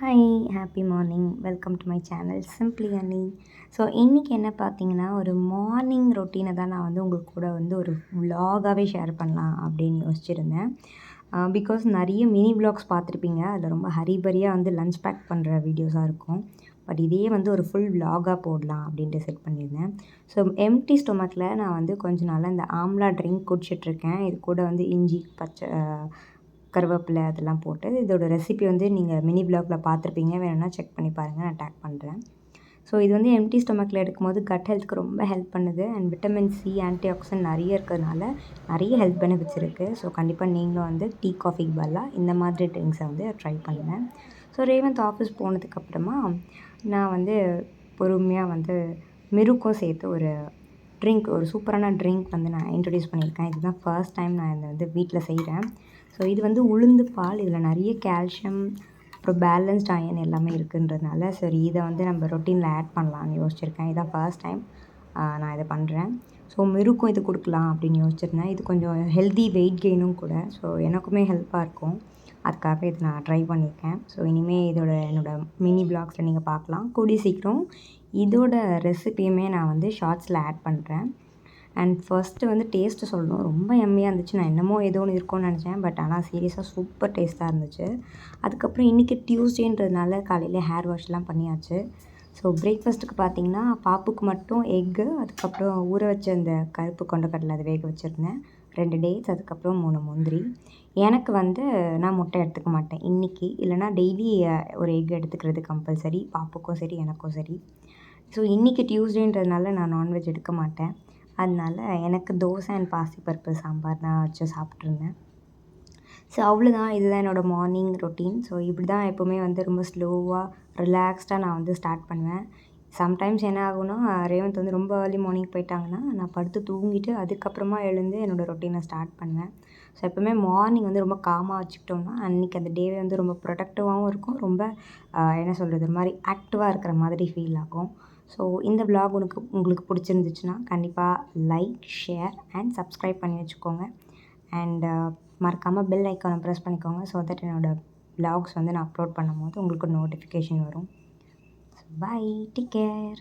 Hi happy morning welcome to my channel simply அனி. So இன்றைக்கி என்ன பார்த்தீங்கன்னா, ஒரு மார்னிங் ரொட்டீனை தான் நான் வந்து உங்களுக்கு கூட வந்து ஒரு விலாகாகவே ஷேர் பண்ணலாம் அப்படின்னு யோசிச்சுருந்தேன். பிகாஸ் நிறைய மினி விலாக்ஸ் பார்த்துருப்பீங்க. அதில் ரொம்ப ஹரிபரியாக வந்து லஞ்ச் பேக் பண்ணுற வீடியோஸாக இருக்கும். பட் இதே வந்து ஒரு ஃபுல் விலாகாக போடலாம் அப்படின்ட்டு செட் பண்ணியிருந்தேன். ஸோ எம்டி ஸ்டொமக்கில் நான் வந்து கொஞ்ச நாளாக இந்த ஆம்லா ட்ரிங்க் குடிச்சிட்ருக்கேன். இது கூட வந்து இஞ்சி பச்சை கருவேப்பிலை அதெல்லாம் போட்டு இதோட ரெசிபி வந்து நீங்கள் மினி விலாகில் பார்த்துருப்பீங்க. வேணும்னா செக் பண்ணி பாருங்கள், நான் டேக் பண்ணுறேன். ஸோ இது வந்து எம்டி ஸ்டொமக்கில் எடுக்கும்போது கட் ஹெல்த்துக்கு ரொம்ப ஹெல்ப் பண்ணுது. And vitamin C, anti accident நிறைய இருக்கிறதுனால நிறைய ஹெல்த் பெனிஃபிட்ஸ் இருக்குது. ஸோ கண்டிப்பாக நீங்களும் வந்து டீ காஃபிக்கு பதிலாக இந்த மாதிரி ட்ரிங்க்ஸை வந்து ட்ரை பண்ணுங்கள். ஸோ ரேவந்த் ஆஃபீஸ் போனதுக்கப்புறமா நான் வந்து பொறுமையாக வந்து மிருக்கும் சேர்த்து ஒரு சூப்பரான ட்ரிங்க் வந்து நான் இன்ட்ரடியூஸ் பண்ணியிருக்கேன். இதுதான் ஃபர்ஸ்ட் டைம் நான் இதை வந்து வீட்டில் செய்கிறேன். ஸோ இது வந்து உளுந்து பால். இதில் நிறைய கால்சியம் அப்புறம் பேலன்ஸ்ட் அயன் எல்லாமே இருக்குன்றதுனால சரி இதை வந்து நம்ம ரொட்டீனில் ஆட் பண்ணலான்னு யோசிச்சிருக்கேன். இதான் ஃபர்ஸ்ட் டைம் நான் இதை பண்ணுறேன். ஸோ மிருக்கும் இது கொடுக்கலாம் அப்படின்னு யோசிச்சிருந்தேன். இது கொஞ்சம் ஹெல்தி வெயிட் கெயினும் கூட. ஸோ எனக்குமே ஹெல்ப்பாக இருக்கும். அதுக்காக இது நான் ட்ரை பண்ணியிருக்கேன். ஸோ இனிமேல் என்னோடய மினி விலாக்ஸில் நீங்கள் பார்க்கலாம். கூடிய சீக்கிரம் இதோட ரெசிபியுமே நான் வந்து ஷார்ட்ஸில் ஆட் பண்ணுறேன். அண்ட் ஃபஸ்ட்டு வந்து டேஸ்ட்டு சொல்லணும். ரொம்ப எம்மியாக இருந்துச்சு. நான் என்னமோ ஏதோ ஒன்று இருக்கும்னு நினச்சேன். பட் ஆனால் சீரியஸாக சூப்பர் டேஸ்ட்டாக இருந்துச்சு. அதுக்கப்புறம் இன்றைக்கி டியூஸ்டேன்றதுனால காலையில் ஹேர் வாஷ்லாம் பண்ணியாச்சு. ஸோ பிரேக்ஃபாஸ்ட்டுக்கு பார்த்திங்கன்னா பாப்புக்கு மட்டும் எக்கு, அதுக்கப்புறம் ஊற வச்ச அந்த கருப்பு கொண்டக்கடலை அதை வேக வச்சுருந்தேன். 2 டேட்ஸ், அதுக்கப்புறம் 3 முந்திரி. எனக்கு வந்து நான் முட்டை எடுத்துக்க மாட்டேன் இன்றைக்கி. இல்லைனா டெய்லி ஒரு எக் எடுத்துக்கிறது கம்பல்சரி. பாப்புக்கும் சரி எனக்கும் சரி. ஸோ இன்றைக்கி டியூஸ்டேன்றதுனால நான் நான்வெஜ் எடுக்க மாட்டேன். அதனால எனக்கு தோசை அண்ட் பாசிப்பருப்பு சாம்பார் நான் வச்சு சாப்பிட்ருந்தேன். ஸோ அவ்வளோதான். இதுதான் என்னோடய மார்னிங் ரொட்டீன். ஸோ இப்படி தான் எப்போவுமே வந்து ரொம்ப ஸ்லோவாக ரிலாக்ஸ்டாக நான் வந்து ஸ்டார்ட் பண்ணுவேன். சம்டைம்ஸ் என்ன ஆகும்னா, ரேவந்த் வந்து ரொம்ப ஏர்லி மார்னிங் போயிட்டாங்கன்னா, நான் படுத்து தூங்கிட்டு அதுக்கப்புறமா எழுந்து என்னோடய ரொட்டீனை ஸ்டார்ட் பண்ணுவேன். ஸோ எப்போவுமே மார்னிங் வந்து ரொம்ப காமாக வச்சுக்கிட்டோம்னா, அன்றைக்கி அந்த டேவே வந்து ரொம்ப ப்ரொடக்டிவாகவும் இருக்கும். ரொம்ப என்ன சொல்கிறது, ஒரு மாதிரி ஆக்டிவாக இருக்கிற மாதிரி ஃபீல் ஆகும். ஸோ இந்த விலாக் உங்களுக்கு பிடிச்சிருந்துச்சுன்னா கண்டிப்பாக லைக், ஷேர் அண்ட் சப்ஸ்கிரைப் பண்ணி வச்சுக்கோங்க. அண்ட் மறக்காமல் பெல் ஐக்கானை ப்ரெஸ் பண்ணிக்கோங்க. ஸோ தட் என்னோடய விலாக்ஸ் வந்து நான் அப்லோட் பண்ணும்போது உங்களுக்கு நோட்டிஃபிகேஷன் வரும். So bye, take care.